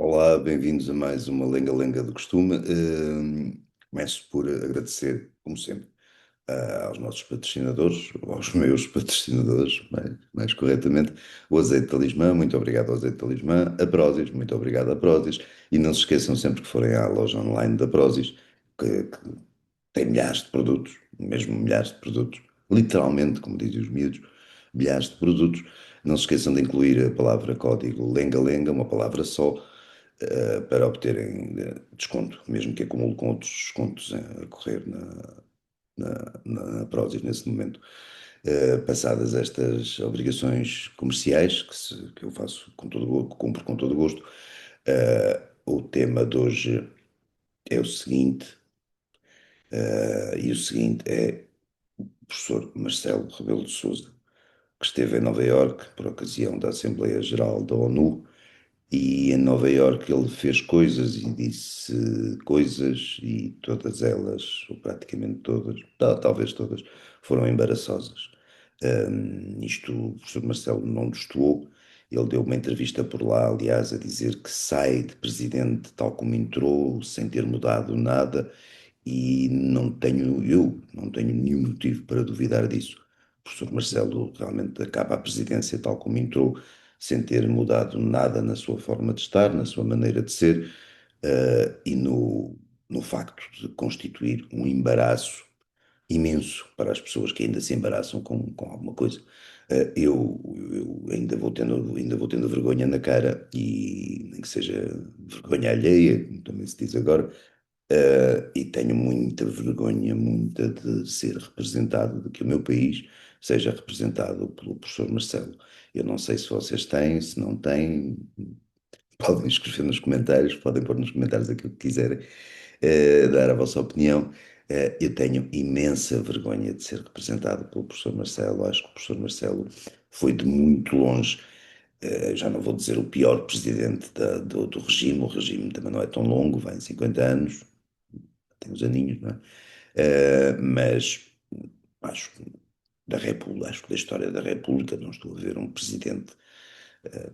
Olá, bem-vindos a mais uma Lenga-Lenga do Costume. Começo por agradecer, como sempre, aos nossos patrocinadores, aos meus patrocinadores, mais corretamente, o Azeite Talismã, muito obrigado ao Azeite Talismã, a Prozis, muito obrigado a Prozis, e não se esqueçam sempre que forem à loja online da Prozis, que tem milhares de produtos, mesmo milhares de produtos, literalmente, como dizem os miúdos, milhares de produtos. Não se esqueçam de incluir a palavra código Lenga-Lenga, uma palavra só, para obterem desconto, mesmo que acumule com outros descontos a correr na Prozis nesse momento. Passadas estas obrigações comerciais, que eu faço com todo o, que cumpro com todo o gosto, o tema de hoje é o seguinte, e o seguinte é o professor Marcelo Rebelo de Sousa, que esteve em Nova Iorque por ocasião da Assembleia Geral da ONU. E em Nova Iorque ele fez coisas e disse coisas e todas elas, ou praticamente todas, talvez todas, foram embaraçosas. Isto o professor Marcelo não destoou. Ele deu uma entrevista por lá, aliás, a dizer que sai de presidente tal como entrou, sem ter mudado nada, e não tenho nenhum motivo para duvidar disso. O professor Marcelo realmente acaba a presidência tal como entrou, sem ter mudado nada na sua forma de estar, na sua maneira de ser, e no facto de constituir um embaraço imenso para as pessoas que ainda se embaraçam com alguma coisa. Eu ainda vou tendo vergonha na cara, e nem que seja vergonha alheia, como também se diz agora, e tenho muita vergonha, muita, de ser representado, de que o meu país seja representado pelo professor Marcelo. Eu não sei se vocês têm, se não têm, podem escrever nos comentários, podem pôr nos comentários aquilo que quiserem, dar a vossa opinião. Eu tenho imensa vergonha de ser representado pelo professor Marcelo. Acho que o professor Marcelo foi de muito longe, já não vou dizer o pior presidente do regime. O regime também não é tão longo, vai em 50 anos, tem uns aninhos, não é? Mas acho que da República, acho que da história da República não estou a ver um presidente,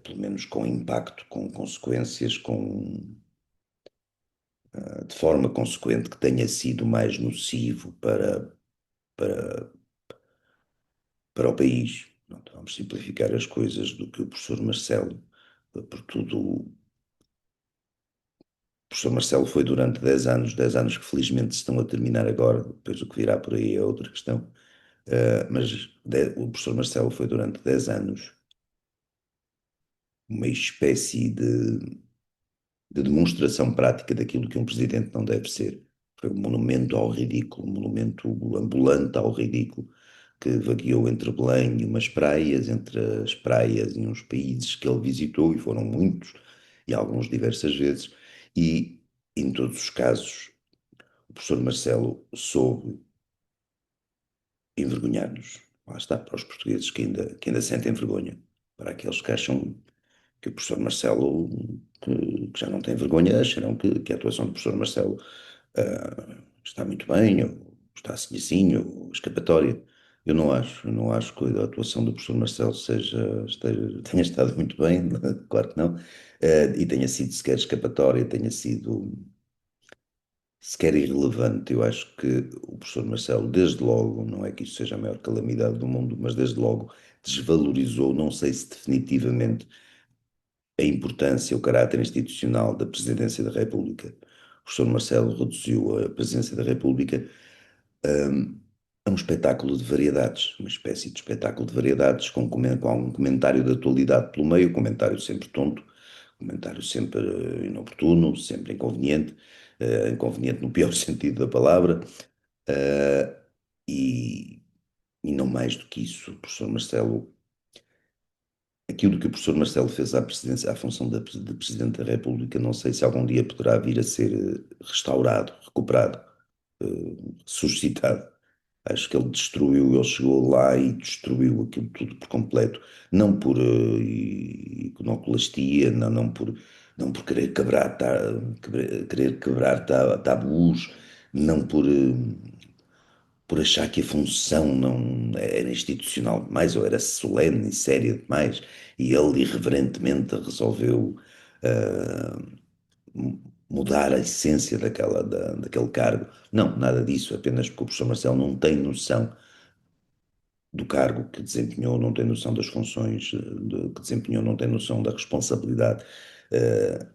pelo menos com impacto, com consequências, de forma consequente, que tenha sido mais nocivo para, para o país. Pronto, vamos simplificar as coisas, do que o professor Marcelo. Por tudo, o professor Marcelo foi durante 10 anos, 10 anos que felizmente se estão a terminar agora, depois o que virá por aí é outra questão. Mas o professor Marcelo foi durante 10 anos uma espécie de demonstração prática daquilo que um presidente não deve ser. Foi um monumento ao ridículo, um monumento ambulante ao ridículo, que vagueou entre Belém e umas praias, entre as praias e uns países que ele visitou, e foram muitos, e alguns diversas vezes, e em todos os casos o professor Marcelo soube envergonhar-nos. Lá está, para os portugueses que ainda sentem vergonha, para aqueles que acham que o professor Marcelo, que já não tem vergonha, acharão que a atuação do professor Marcelo está muito bem, ou está assim, ou escapatória. Eu não acho que a atuação do professor Marcelo tenha estado muito bem, claro que não, e tenha sido sequer escapatória, tenha sido sequer irrelevante. Eu acho que o professor Marcelo, desde logo, não é que isso seja a maior calamidade do mundo, mas desde logo desvalorizou, não sei se definitivamente, a importância, o caráter institucional da Presidência da República. O professor Marcelo reduziu a Presidência da República a um espetáculo de variedades, uma espécie de espetáculo de variedades, com algum comentário de atualidade pelo meio, comentário sempre tonto, comentário sempre inoportuno, sempre inconveniente, inconveniente no pior sentido da palavra, eh, e, e não mais do que isso. O professor Marcelo, aquilo que o professor Marcelo fez à presidência, à função de Presidente da República, não sei se algum dia poderá vir a ser restaurado, recuperado, suscitado. Acho que ele chegou lá e destruiu aquilo tudo por completo, não por iconoclastia, não por querer quebrar tabus, não por achar que a função não era institucional demais, ou era solene e séria demais, e ele irreverentemente resolveu, mudar a essência daquele cargo. Não, nada disso, apenas porque o professor Marcelo não tem noção do cargo que desempenhou, não tem noção das funções que desempenhou, não tem noção da responsabilidade eh,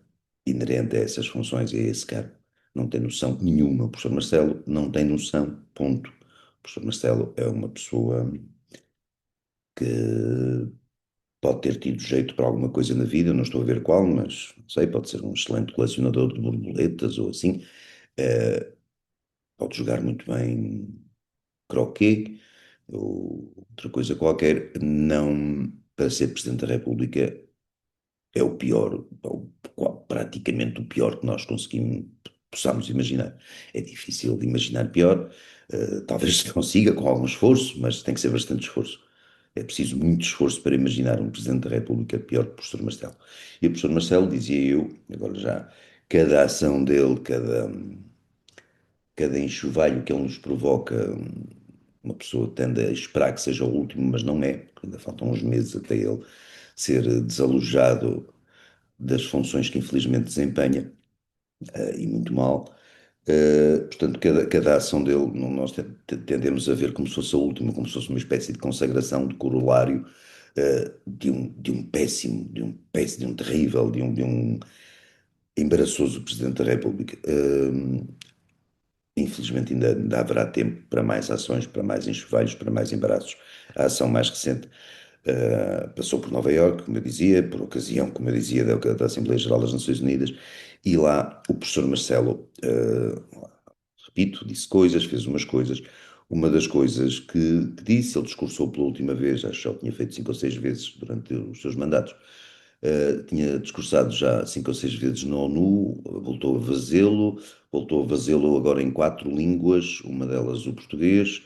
inerente a essas funções e a esse cargo. Não tem noção nenhuma. O professor Marcelo não tem noção, ponto. O professor Marcelo é uma pessoa que pode ter tido jeito para alguma coisa na vida, eu não estou a ver qual, mas não sei, pode ser um excelente colecionador de borboletas ou assim. Eh, Pode jogar muito bem croquet ou outra coisa qualquer. Não, para ser Presidente da República é o pior, praticamente o pior que nós conseguimos, possamos imaginar. É difícil de imaginar pior, talvez se consiga com algum esforço, mas tem que ser bastante esforço. É preciso muito esforço para imaginar um Presidente da República pior que o professor Marcelo. E o professor Marcelo, dizia eu, agora já, cada ação dele, cada enxovalho que ele nos provoca, uma pessoa tende a esperar que seja o último, mas não é, porque ainda faltam uns meses até ele ser desalojado das funções que infelizmente desempenha, e muito mal. Portanto, cada ação dele, nós tendemos a ver como se fosse a última, como se fosse uma espécie de consagração, de corolário, de um péssimo, de um terrível, de um embaraçoso Presidente da República. Infelizmente ainda haverá tempo para mais ações, para mais enxovalhos, para mais embaraços. A ação mais recente passou por Nova Iorque, como eu dizia, por ocasião, como eu dizia, da Assembleia Geral das Nações Unidas, e lá o professor Marcelo, repito, disse coisas, fez umas coisas. Uma das coisas que disse, ele discursou pela última vez, acho que já o tinha feito 5 ou 6 vezes durante os seus mandatos, tinha discursado já 5 ou 6 vezes na ONU, voltou a fazê-lo agora em 4 línguas, uma delas o português,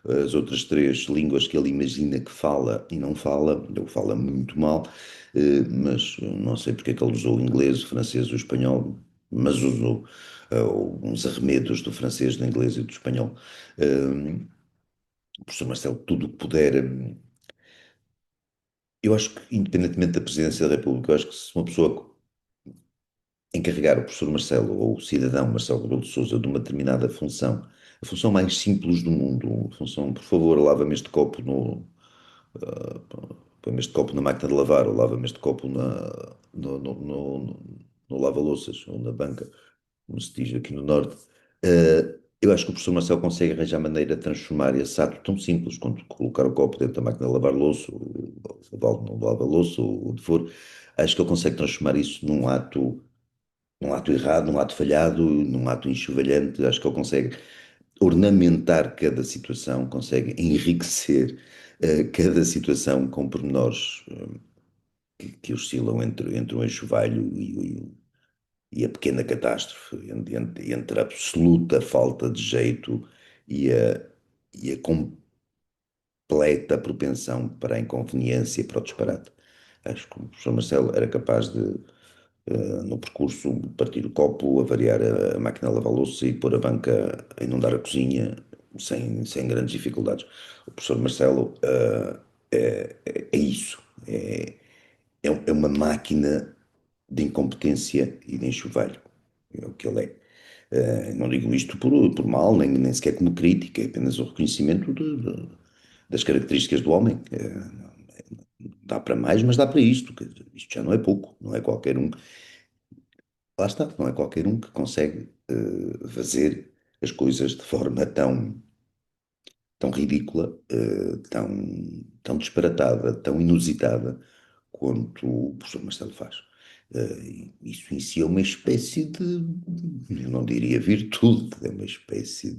as outras 3 línguas que ele imagina que fala e não fala, ele fala muito mal, mas não sei porque é que ele usou o inglês, o francês, o espanhol, mas usou uns arremedos do francês, do inglês e do espanhol. O professor Marcelo, tudo o que puder. Eu acho que, independentemente da presidência da República, eu acho que se uma pessoa encarregar o professor Marcelo ou o cidadão Marcelo Rebelo de Sousa de uma determinada função, a função mais simples do mundo, a função, por favor, lava-me este copo põe-me este copo na máquina de lavar, ou lava-me este copo no lava-louças, ou na banca, como se diz aqui no Norte. Eu acho que o professor Marcelo consegue arranjar maneira de transformar esse ato tão simples, quanto colocar o copo dentro da máquina de lavar louça, ou o balde no lava-louça, ou o que for. Acho que ele consegue transformar isso num ato errado, num ato falhado, num ato enxovalhante. Acho que ele consegue ornamentar cada situação, consegue enriquecer cada situação com pormenores que oscilam entre o enxovalho e a pequena catástrofe, entre a absoluta falta de jeito e a completa propensão para a inconveniência e para o disparate. Acho que o professor Marcelo era capaz de, no percurso, partir o copo, avariar a máquina a lavar louça e pôr a banca a inundar a cozinha sem grandes dificuldades. O professor Marcelo, é isso. É uma máquina de incompetência e de enxovalho. É o que ele é. Não digo isto por mal, nem sequer como crítica, é apenas o reconhecimento das características do homem. Dá para mais, mas dá para isto. Quer dizer, isto já não é pouco, não é qualquer um. Lá está, não é qualquer um que consegue fazer as coisas de forma tão ridícula, tão disparatada, tão inusitada quanto o professor Marcelo faz. Isso em si é uma espécie de, eu não diria virtude, é uma espécie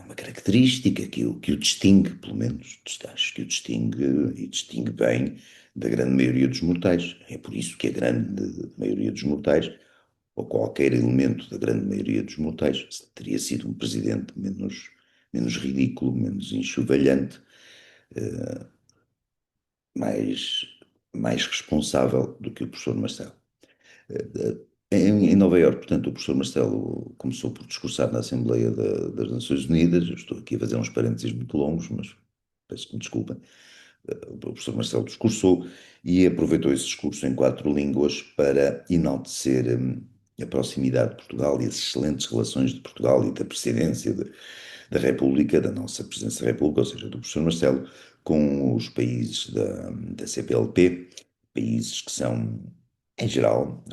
uma característica que o distingue, pelo menos, acho que o distingue e distingue bem da grande maioria dos mortais. É por isso que a grande maioria dos mortais, ou qualquer elemento da grande maioria dos mortais, teria sido um presidente menos ridículo, menos enxovalhante, mais, mais responsável do que o professor Marcelo. Em Nova Iorque, portanto, o professor Marcelo começou por discursar na Assembleia das Nações Unidas. Eu estou aqui a fazer uns parênteses muito longos, mas peço que me desculpem. O professor Marcelo discursou e aproveitou esse discurso em quatro línguas para enaltecer a proximidade de Portugal e as excelentes relações de Portugal e da presidência da República, da nossa presidência da República, ou seja, do professor Marcelo, com os países da CPLP, países que são, em geral,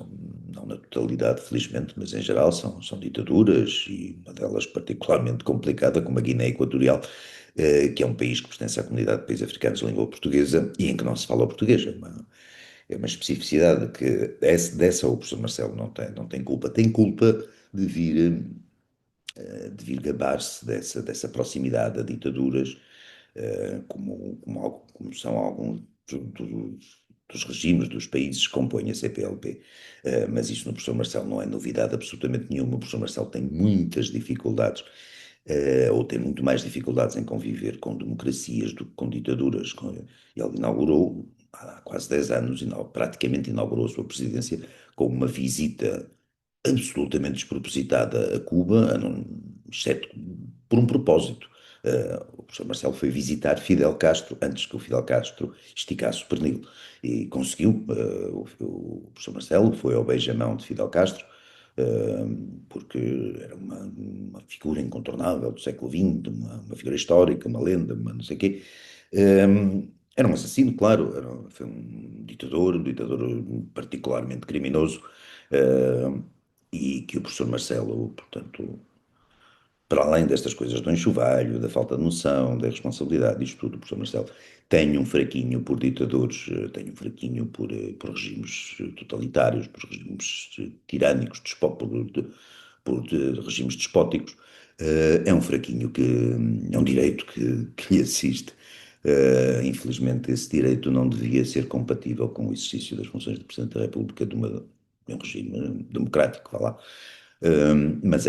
não na totalidade, felizmente, mas em geral são ditaduras e uma delas particularmente complicada, como a Guiné Equatorial, que é um país que pertence à comunidade de países africanos de língua portuguesa e em que não se fala o português. É uma especificidade que dessa o professor Marcelo não tem culpa. Tem culpa de vir gabar-se dessa proximidade a ditaduras, como são alguns dos regimes dos países que compõem a CPLP. Mas isso no professor Marcelo não é novidade absolutamente nenhuma. O professor Marcelo tem muitas dificuldades, ou tem muito mais dificuldades em conviver com democracias do que com ditaduras. Ele inaugurou, há quase 10 anos, praticamente inaugurou a sua presidência com uma visita absolutamente despropositada a Cuba, exceto por um propósito. O professor Marcelo foi visitar Fidel Castro antes que o Fidel Castro esticasse o pernil e conseguiu. O professor Marcelo foi ao beijamão de Fidel Castro, porque era uma figura incontornável do século XX, uma figura histórica, uma lenda, uma não sei o quê. Era um assassino, claro, foi um ditador particularmente criminoso, uh, e que o professor Marcelo, portanto, para além destas coisas do enxovalho, da falta de noção, da responsabilidade, disto tudo, o professor Marcelo tem um fraquinho por ditadores, tem um fraquinho por regimes totalitários, por regimes tirânicos, por regimes despóticos. É um fraquinho é um direito que lhe assiste. Infelizmente, esse direito não devia ser compatível com o exercício das funções de Presidente da República de um regime democrático, vá lá. Mas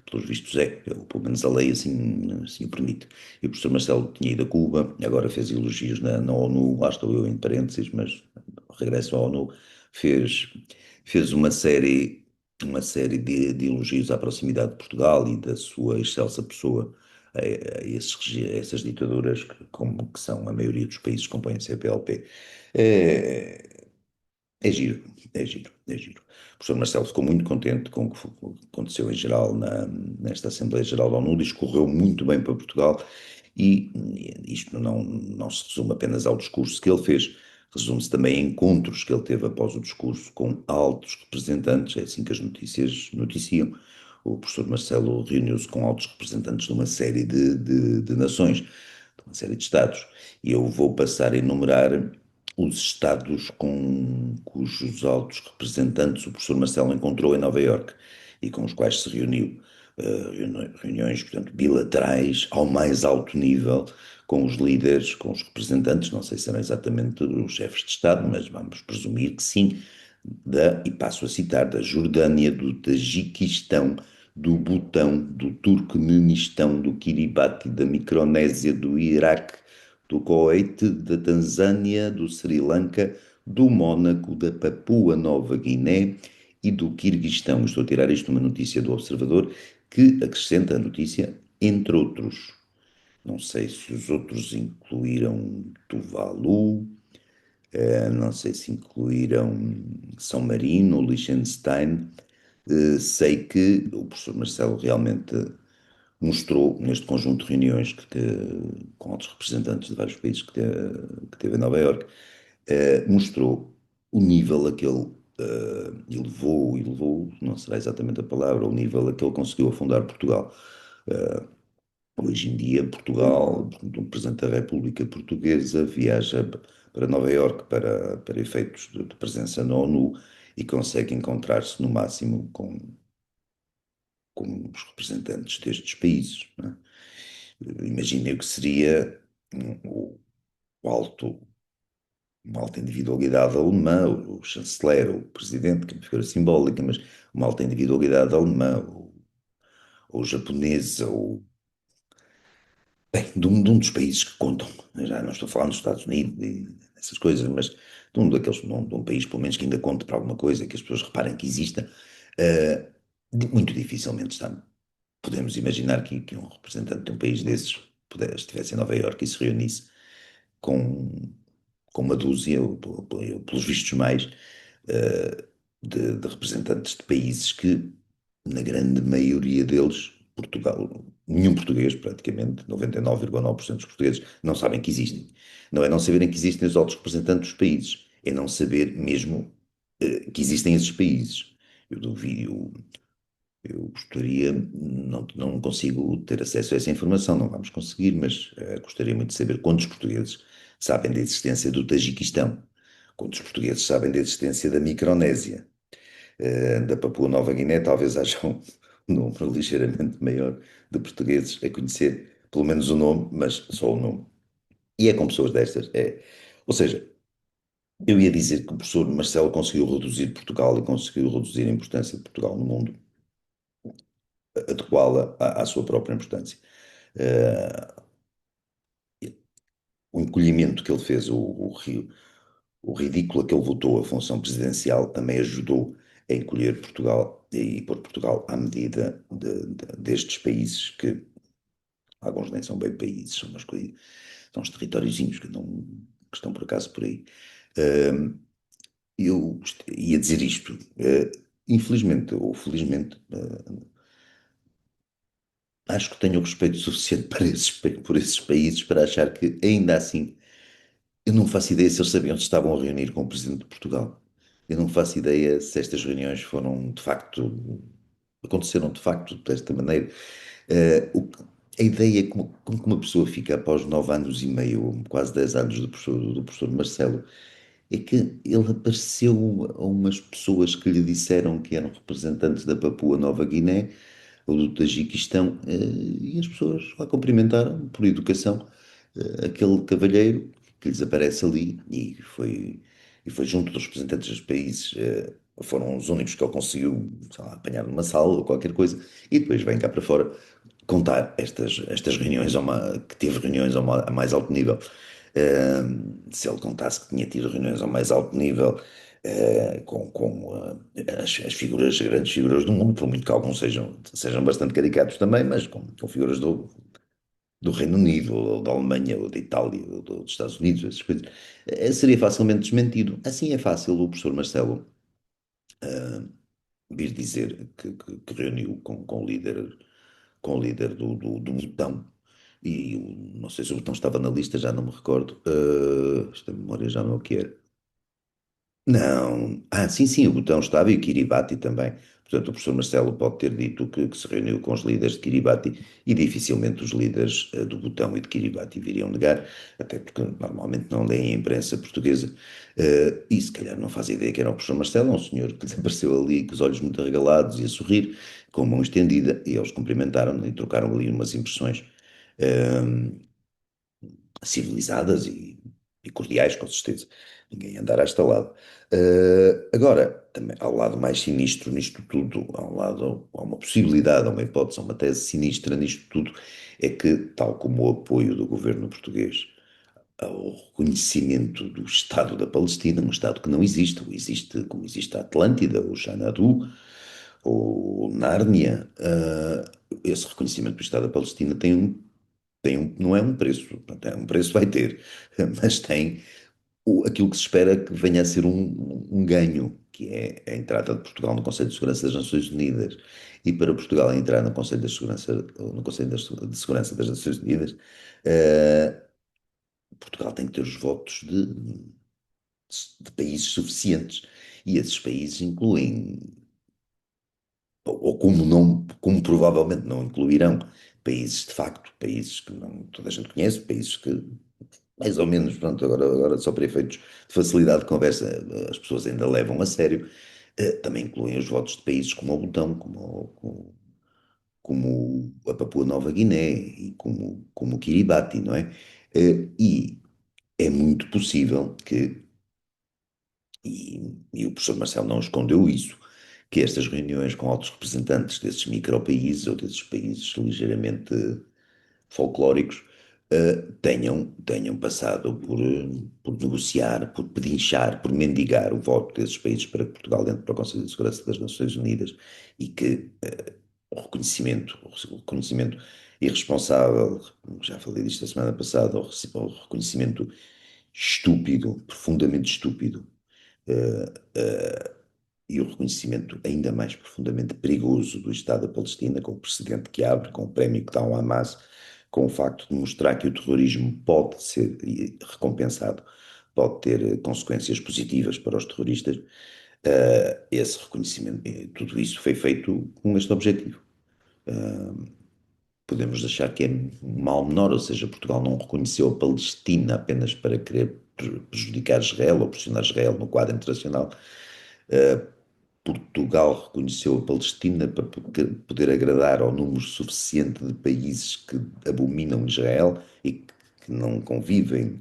pelos vistos ou pelo menos a lei assim o permite. E o professor Marcelo tinha ido a Cuba, agora fez elogios na ONU, lá estou eu em parênteses, mas regresso à ONU, fez, fez uma série de elogios à proximidade de Portugal e da sua excelsa pessoa a essas ditaduras que são a maioria dos países que compõem a CPLP. É, é giro, é giro, é giro. O professor Marcelo ficou muito contente com o que aconteceu em geral nesta Assembleia Geral da ONU, discorreu muito bem para Portugal e isto não se resume apenas ao discurso que ele fez, resume-se também a encontros que ele teve após o discurso com altos representantes, é assim que as notícias noticiam. O professor Marcelo reuniu-se com altos representantes de uma série de nações, de uma série de Estados, e eu vou passar a enumerar os estados cujos altos representantes o professor Marcelo encontrou em Nova Iorque e com os quais se reuniu. Reuniões, portanto, bilaterais ao mais alto nível com os líderes, com os representantes, não sei se serão exatamente os chefes de Estado, mas vamos presumir que sim, e passo a citar, da Jordânia, do Tajiquistão, do Butão, do Turcomenistão, do Kiribati, da Micronésia, do Iraque, do Kuwait, da Tanzânia, do Sri Lanka, do Mónaco, da Papua Nova Guiné e do Quirguistão. Estou a tirar isto de uma notícia do Observador que acrescenta a notícia, entre outros. Não sei se os outros incluíram Tuvalu, não sei se incluíram São Marino, Liechtenstein. Sei que o professor Marcelo realmente mostrou neste conjunto de reuniões com outros representantes de vários países que teve em Nova Iorque, mostrou o nível a que ele elevou, não será exatamente a palavra, o nível a que ele conseguiu afundar Portugal. Hoje em dia, Portugal, o Presidente da República Portuguesa viaja para Nova Iorque para efeitos de presença na ONU e consegue encontrar-se no máximo com os representantes destes países. Não é? Imaginei o que seria o, o alto, uma alta individualidade alemã, o chanceler, o presidente, que é uma figura simbólica, mas uma alta individualidade alemã, ou japonesa, ou bem, de um dos países que contam, já não estou a falar nos Estados Unidos e essas coisas, mas de um país pelo menos que ainda conte para alguma coisa, que as pessoas reparem que exista, muito dificilmente podemos imaginar que um representante de um país desses estivesse em Nova Iorque e se reunisse. com, com uma dúzia, ou pelos vistos mais, eh, de representantes de países que, na grande maioria deles, Portugal, nenhum português, praticamente, 99,9% dos portugueses, não sabem que existem. Não é não saberem que existem os altos representantes dos países, é não saber mesmo, que existem esses países. Eu duvido, eu gostaria, não consigo ter acesso a essa informação, não vamos conseguir, mas gostaria muito de saber quantos portugueses sabem da existência do Tajiquistão, quantos portugueses sabem da existência da Micronésia, da Papua Nova Guiné, talvez haja um número ligeiramente maior de portugueses a conhecer, pelo menos o nome, mas só o nome. E é com pessoas destas, é. Ou seja, eu ia dizer que o professor Marcelo conseguiu reduzir Portugal e conseguiu reduzir a importância de Portugal no mundo, adequá-la à sua própria importância. Eh, o encolhimento que ele fez, o ridículo a que ele votou a função presidencial também ajudou a encolher Portugal e pôr Portugal à medida destes países que alguns nem são bem países, são umas coisas, são uns territóriozinhos que estão por acaso por aí. Uh, eu ia dizer isto, infelizmente ou felizmente, acho que tenho o respeito suficiente para por esses países para achar que ainda assim eu não faço ideia se eles sabiam se estavam a reunir com o Presidente de Portugal. Eu não faço ideia se estas reuniões foram de facto, aconteceram de facto desta maneira. Eh, o- a ideia é como que uma pessoa fica após 9 anos e meio, ou quase 10 anos do professor Marcelo, é que ele apareceu a umas pessoas que lhe disseram que eram representantes da Papua Nova Guiné ou do Tajiquistão, e as pessoas lá cumprimentaram, por educação, aquele cavalheiro que lhes aparece ali e foi junto dos representantes dos países, foram os únicos que ele conseguiu, sei lá, apanhar numa sala ou qualquer coisa, e depois vem cá para fora contar estas reuniões, que teve reuniões a mais alto nível. Se ele contasse que tinha tido reuniões ao mais alto nível, com as figuras, as grandes figuras do mundo, por muito que alguns sejam bastante caricatos também, mas com figuras do Reino Unido, ou da Alemanha, ou da Itália, ou dos Estados Unidos, essas coisas, seria facilmente desmentido. Assim é fácil o professor Marcelo vir dizer que reuniu com o líder do Botão, e não sei se o Botão estava na lista, já não me recordo, esta memória já não é o que era. Não. Ah, sim, sim, o Botão estava e o Kiribati também. Portanto, o professor Marcelo pode ter dito que se reuniu com os líderes de Kiribati e dificilmente os líderes do Botão e de Kiribati viriam negar, até porque normalmente não leem a imprensa portuguesa, e se calhar não faz ideia que era o professor Marcelo, um senhor que lhes apareceu ali com os olhos muito arregalados e a sorrir, com a mão estendida, e eles cumprimentaram e trocaram ali umas impressões civilizadas e cordiais, com certeza. Ninguém andará a este lado. Agora, também há um lado mais sinistro nisto tudo, há uma possibilidade, há uma hipótese, há uma tese sinistra nisto tudo, é que, tal como o apoio do governo português ao reconhecimento do Estado da Palestina, um Estado que não existe, como existe a Atlântida, o Xanadu, ou Nárnia, esse reconhecimento do Estado da Palestina não é um preço, portanto, é um preço vai ter, mas tem aquilo que se espera que venha a ser um ganho, que é a entrada de Portugal no Conselho de Segurança das Nações Unidas. E para Portugal entrar no Conselho de Segurança, ou no Conselho de Segurança das Nações Unidas, eh, Portugal tem que ter os votos de países suficientes. E esses países incluem, ou como provavelmente não incluirão, países de facto, países que não toda a gente conhece, países que mais ou menos, pronto, agora só para efeitos de facilidade de conversa, as pessoas ainda levam a sério, também incluem os votos de países como o Butão, como a Papua Nova Guiné e como o Kiribati, não é? E é muito possível que, e o professor Marcelo não escondeu isso, que estas reuniões com altos representantes desses micropaíses ou desses países ligeiramente folclóricos, tenham passado por negociar, por pedinchar, por mendigar o voto desses países para que Portugal entre para o Conselho de Segurança das Nações Unidas, e que o reconhecimento irresponsável, já falei disto a semana passada, ao reconhecimento estúpido, profundamente estúpido, eh, eh, e o reconhecimento ainda mais profundamente perigoso do Estado da Palestina, com o precedente que abre, com o prémio que dá ao Hamas, com o facto de mostrar que o terrorismo pode ser recompensado, pode ter consequências positivas para os terroristas, esse reconhecimento, tudo isso foi feito com este objetivo. Podemos achar que é um mal menor, ou seja, Portugal não reconheceu a Palestina apenas para querer prejudicar Israel ou pressionar Israel no quadro internacional. Portugal reconheceu a Palestina para poder agradar ao número suficiente de países que abominam Israel e que não convivem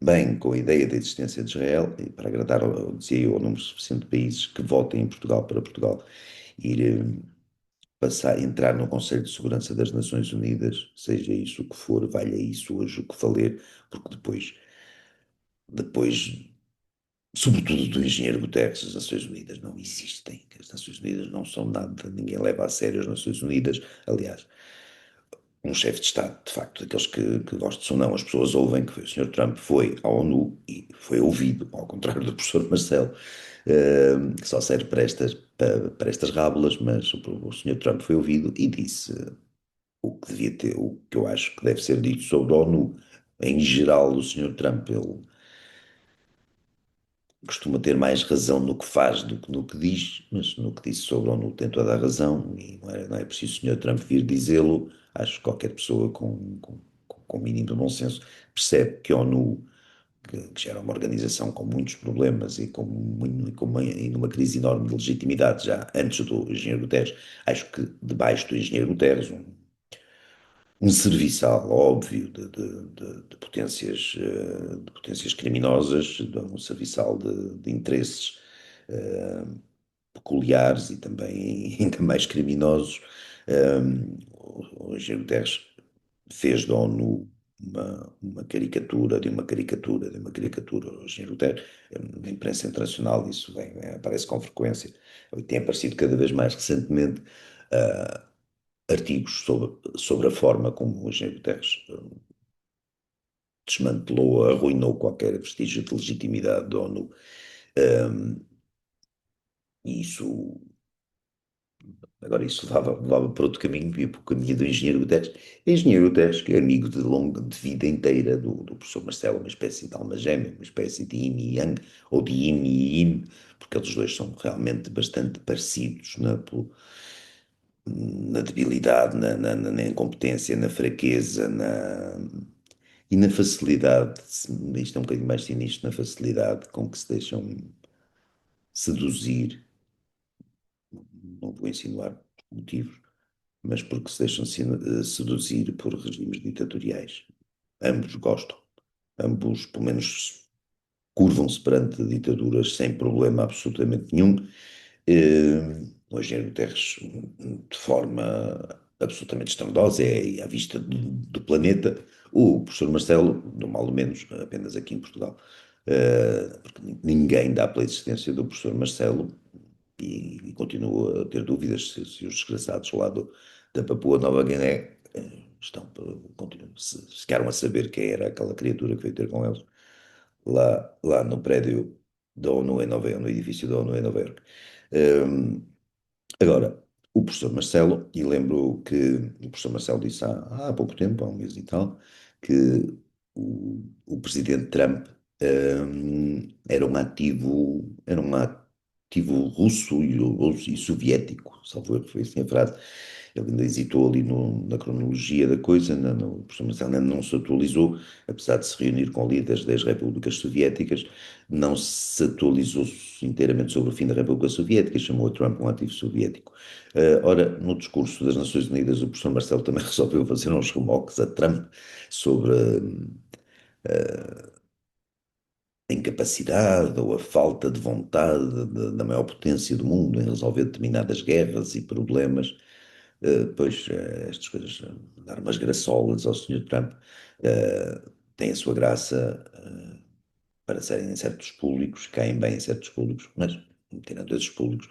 bem com a ideia da existência de Israel, e para agradar, dizia eu, ao número suficiente de países que votem em Portugal para Portugal ir passar, entrar no Conselho de Segurança das Nações Unidas, seja isso o que for, valha isso hoje o que valer, porque depois, sobretudo do engenheiro Guterres, as Nações Unidas não existem, as Nações Unidas não são nada, ninguém leva a sério as Nações Unidas, aliás, um chefe de Estado, de facto, daqueles que gostam ou não, as pessoas ouvem que foi o Sr. Trump, foi à ONU e foi ouvido, ao contrário do professor Marcelo, que só serve para estas rábulas, mas o Sr. Trump foi ouvido e disse o que devia ter, o que eu acho que deve ser dito sobre a ONU. Em geral, o Sr. Trump, ele costuma ter mais razão no que faz do que no que diz, mas no que disse sobre a ONU tem toda a razão e não é preciso o Sr. Trump vir dizê-lo. Acho que qualquer pessoa com mínimo de bom senso percebe que a ONU, que já era uma organização com muitos problemas e numa crise enorme de legitimidade já antes do engenheiro Guterres, acho que debaixo do engenheiro Guterres, um serviçal óbvio de potências criminosas, um serviçal de interesses peculiares e também ainda mais criminosos. O Engenheiro Guterres fez da ONU uma caricatura de uma caricatura de uma caricatura. O Engenheiro Guterres, na imprensa internacional, isso aparece com frequência. Tem aparecido cada vez mais recentemente artigos sobre a forma como o Engenheiro Guterres desmantelou, arruinou qualquer vestígio de legitimidade da ONU. E isso, agora isso levava para outro caminho, ia para o caminho do engenheiro Guterres. Engenheiro Guterres, que é amigo de vida inteira do professor Marcelo, uma espécie de alma gêmea, uma espécie de yin e yang, ou de yin e yin, porque eles dois são realmente bastante parecidos na debilidade, na incompetência, na fraqueza, e na facilidade, isto é um bocadinho mais sinistro, na facilidade com que se deixam seduzir, não vou insinuar motivos, mas porque se deixam seduzir por regimes ditatoriais. Ambos gostam, ambos, pelo menos, curvam-se perante ditaduras sem problema absolutamente nenhum. O engenheiro Guterres, de forma absolutamente estrondosa, é à vista do planeta. O professor Marcelo, do mal ou menos, apenas aqui em Portugal. Porque ninguém dá pela existência do professor Marcelo e continuo a ter dúvidas se os desgraçados lá da Papua Nova Guiné se ficaram a saber quem era aquela criatura que veio ter com eles lá no prédio da ONU em Nova Iorque, no edifício da ONU em Nova Iorque. Um, Agora, o professor Marcelo, e lembro que o professor Marcelo disse há pouco tempo, há um mês e tal, que o presidente Trump era um ativo russo e soviético, salvo erro, foi assim a frase. Ele ainda hesitou ali na cronologia da coisa, o professor Marcelo ainda não se atualizou, apesar de se reunir com líderes das repúblicas soviéticas, não se atualizou inteiramente sobre o fim da República Soviética, chamou a Trump um ativo soviético. Ora, no discurso das Nações Unidas, o professor Marcelo também resolveu fazer uns remoques a Trump sobre a incapacidade ou a falta de vontade da maior potência do mundo em resolver determinadas guerras e problemas. Pois estas coisas, dar umas graçolas ao Sr. Trump, tem a sua graça para serem em certos públicos, caem bem em certos públicos, mas tirando esses públicos,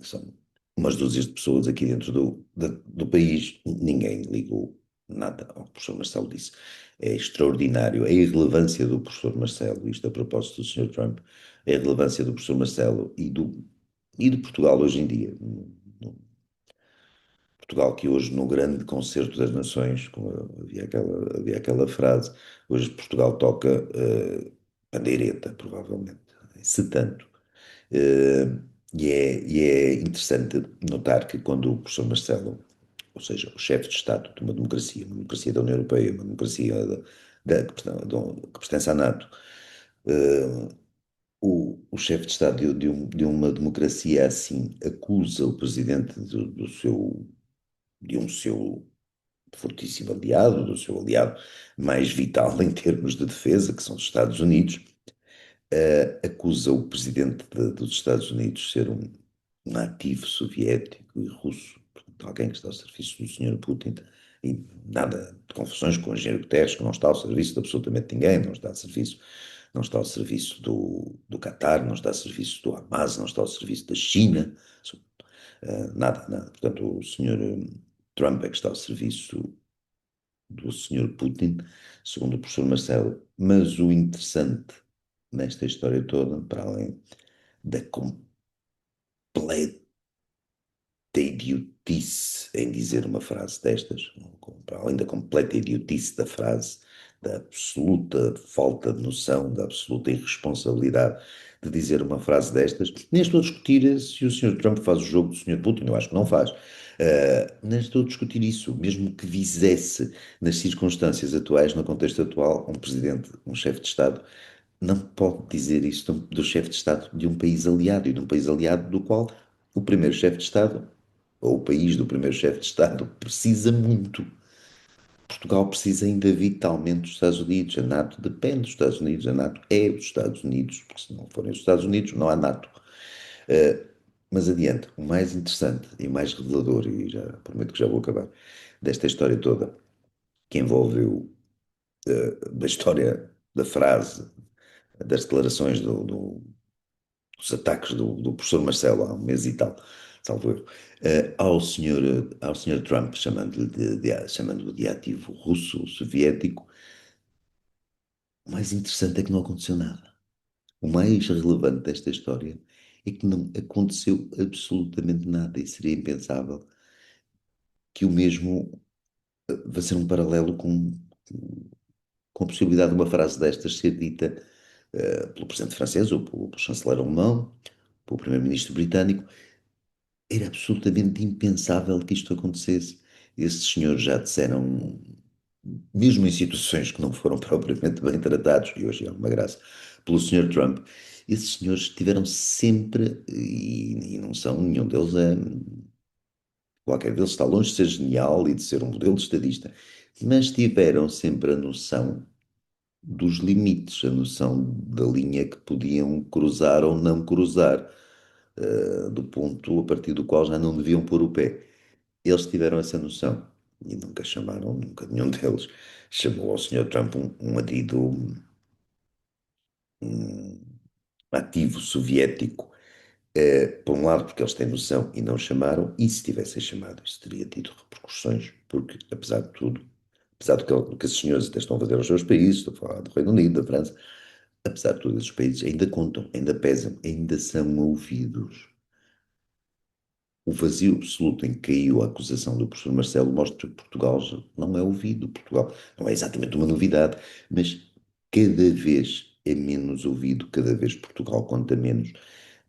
são umas dúzias de pessoas aqui dentro do país, ninguém ligou nada ao que o professor Marcelo disse. É extraordinário a irrelevância do professor Marcelo, isto a propósito do Sr. Trump, a irrelevância do professor Marcelo e de Portugal hoje em dia. Portugal que hoje, no grande concerto das nações, como havia aquela frase, hoje Portugal toca pandeireta, provavelmente, se tanto. Eh, e é interessante notar que quando o professor Marcelo, ou seja, o chefe de Estado de uma democracia da União Europeia, uma democracia que pertence à NATO, eh, o chefe de Estado de uma democracia assim acusa o presidente de um seu fortíssimo aliado, do seu aliado mais vital em termos de defesa, que são os Estados Unidos, acusa o presidente dos Estados Unidos de ser um ativo soviético e russo, portanto, alguém que está ao serviço do Sr. Putin, e nada de confusões com o engenheiro Guterres, que não está ao serviço de absolutamente ninguém, não está ao serviço do Qatar, não está ao serviço do Hamas, não está ao serviço da China, nada, nada. Portanto, o Sr. Trump é que está ao serviço do Sr. Putin, segundo o professor Marcelo. Mas o interessante nesta história toda, para além da completa idiotice em dizer uma frase destas, para além da completa idiotice da frase, da absoluta falta de noção, da absoluta irresponsabilidade de dizer uma frase destas, nem estou a discutir se o Sr. Trump faz o jogo do Sr. Putin, eu acho que não faz. Nem estou a discutir isso, mesmo que fizesse nas circunstâncias atuais, no contexto atual, um presidente, um chefe de Estado, não pode dizer isto do chefe de Estado de um país aliado e de um país aliado do qual o primeiro chefe de Estado, ou o país do primeiro chefe de Estado, precisa muito. Portugal precisa ainda vitalmente dos Estados Unidos. A NATO depende dos Estados Unidos. A NATO é os Estados Unidos, porque se não forem os Estados Unidos, não há NATO. Mas adiante, o mais interessante e mais revelador, e já prometo que já vou acabar, desta história toda, que envolveu da história da frase, das declarações dos ataques do professor Marcelo há um mês e tal, salvo erro, ao senhor Trump, chamando-o de ativo russo, soviético. O mais interessante é que não aconteceu nada. O mais relevante desta história é que não aconteceu absolutamente nada e seria impensável que o mesmo vai ser um paralelo com a possibilidade de uma frase destas ser dita pelo presidente francês ou pelo chanceler alemão, pelo primeiro-ministro britânico. Era absolutamente impensável que isto acontecesse. Esses senhores já disseram, mesmo em situações que não foram propriamente bem tratados, e hoje é uma graça, pelo Sr. Trump, esses senhores tiveram sempre, e não são, nenhum deles é, qualquer deles está longe de ser genial e de ser um modelo de estadista, mas tiveram sempre a noção dos limites, a noção da linha que podiam cruzar ou não cruzar, do ponto a partir do qual já não deviam pôr o pé. Eles tiveram essa noção e nunca chamaram, nunca nenhum deles chamou ao Sr. Trump um adido um ativo soviético. Por um lado, porque eles têm noção e não chamaram, e se tivessem chamado, isso teria tido repercussões, porque, apesar de tudo, apesar do que esses senhores até estão a fazer aos seus países, estou a falar do Reino Unido, da França, apesar de tudo, esses países ainda contam, ainda pesam, ainda são ouvidos. O vazio absoluto em que caiu a acusação do professor Marcelo mostra que Portugal já não é ouvido. Portugal não é exatamente uma novidade, mas cada vez é menos ouvido, cada vez Portugal conta menos,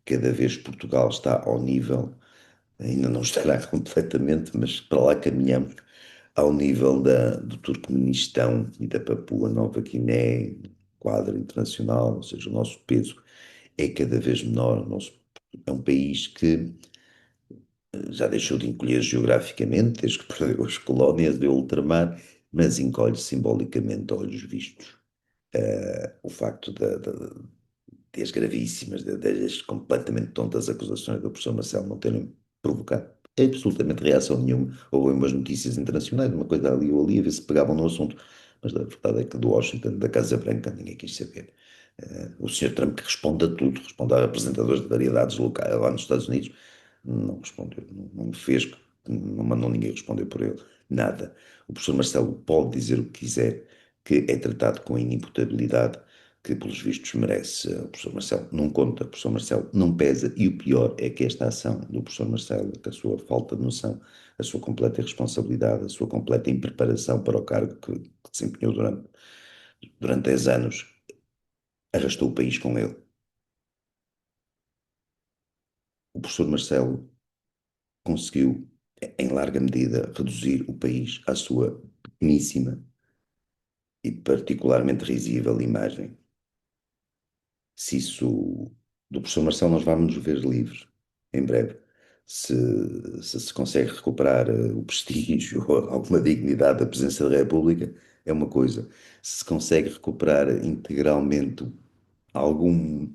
cada vez Portugal está ao nível, ainda não estará completamente, mas para lá caminhamos, ao nível do Turcomenistão e da Papua Nova Guiné, quadro internacional, ou seja, o nosso peso é cada vez menor. É um país que já deixou de encolher geograficamente, desde que perdeu as colónias de ultramar, mas encolhe simbolicamente a olhos vistos. O facto das gravíssimas, das completamente tontas acusações do professor Marcelo não terem provocado absolutamente reação nenhuma. Houve umas notícias internacionais, uma coisa ali ou ali, a ver se pegavam no assunto, mas a verdade é que do Washington, da Casa Branca, ninguém quis saber. O Sr. Trump que responde a tudo, responde a apresentadores de variedades locais lá nos Estados Unidos, não respondeu, não me fez, não mandou ninguém responder por ele, nada. O professor Marcelo pode dizer o que quiser, que é tratado com a inimputabilidade que, pelos vistos, merece. O professor Marcelo não conta, o professor Marcelo não pesa, e o pior é que esta ação do professor Marcelo, que a sua falta de noção, a sua completa irresponsabilidade, a sua completa impreparação para o cargo que desempenhou durante 10 anos, arrastou o país com ele. O professor Marcelo conseguiu, em larga medida, reduzir o país à sua pequeníssima e particularmente risível imagem. Se isso, do professor Marcelo, nós vamos nos ver livres, em breve. Se se consegue recuperar o prestígio ou alguma dignidade da presença da República, é uma coisa. Se consegue recuperar integralmente algum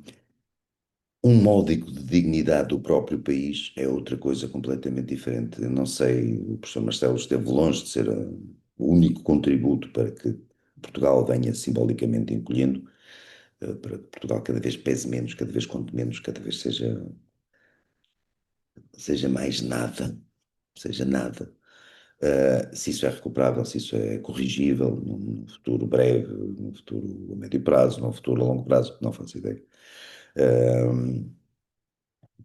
um módico de dignidade do próprio país é outra coisa completamente diferente. Eu não sei, o professor Marcelo esteve longe de ser o único contributo para que Portugal venha simbolicamente encolhendo, para que Portugal cada vez pese menos, cada vez conte menos, cada vez seja mais nada, seja nada. Se isso é recuperável, se isso é corrigível num futuro breve, num futuro a médio prazo, num futuro a longo prazo, não faço ideia. Uh,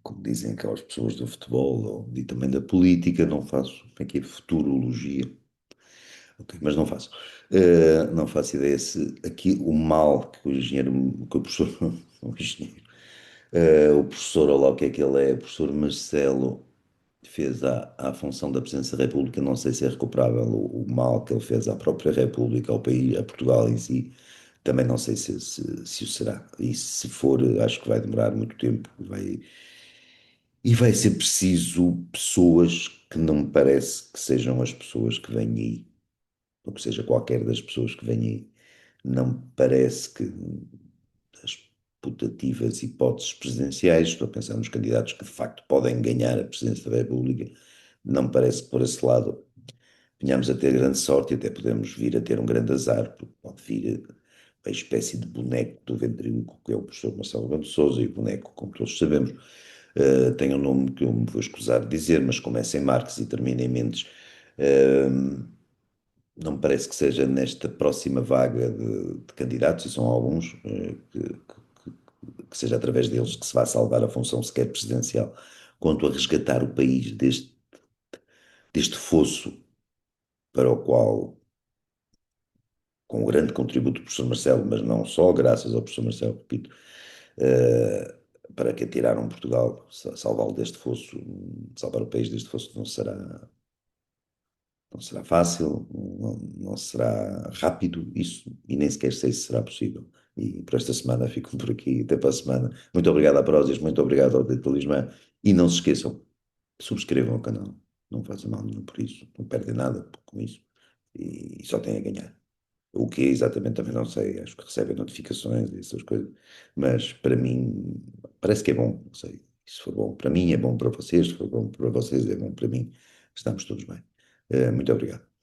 Como dizem aquelas pessoas do futebol e também da política, não faço, como é que é, futurologia, ok, mas não faço. Não faço ideia se aqui o mal que o engenheiro, que o professor, o engenheiro, o professor, ou lá o que é que ele é, o professor Marcelo fez à função da Presidência da República, não sei se é recuperável o mal que ele fez à própria República, ao país, a Portugal em si, também não sei se o será. E se for, acho que vai demorar muito tempo, e vai ser preciso pessoas que não me parece que sejam as pessoas que vêm aí, ou que seja qualquer das pessoas que vêm aí. Não me parece que as putativas hipóteses presidenciais, estou a pensar nos candidatos que de facto podem ganhar a presidência da República, não me parece que por esse lado venhamos a ter grande sorte e até podemos vir a ter um grande azar, porque pode vir a espécie de boneco do ventríloco que é o professor Marcelo Rebelo de Sousa, e o boneco, como todos sabemos, tem um nome que eu me vou escusar de dizer, mas começa em Marx e termina em Mendes. Uh, não me parece que seja nesta próxima vaga de candidatos, e são alguns, que seja através deles que se vai salvar a função sequer presidencial, quanto a resgatar o país deste fosso para o qual, com o grande contributo do professor Marcelo, mas não só graças ao professor Marcelo, repito, uh, para que atiraram Portugal, salvá-lo deste fosso, salvar o país deste fosso não será fácil, não será rápido isso, e nem sequer sei se será possível. E por esta semana fico por aqui, até para a semana. Muito obrigado à Prozis, muito obrigado ao Dito Talismã, e não se esqueçam, subscrevam o canal, não fazem mal nenhum por isso, não perdem nada com isso, e só têm a ganhar. O que é exatamente também não sei, acho que recebem notificações e essas coisas, mas para mim parece que é bom, não sei. Se for bom para mim, é bom para vocês, se for bom para vocês, é bom para mim, estamos todos bem. Muito obrigado.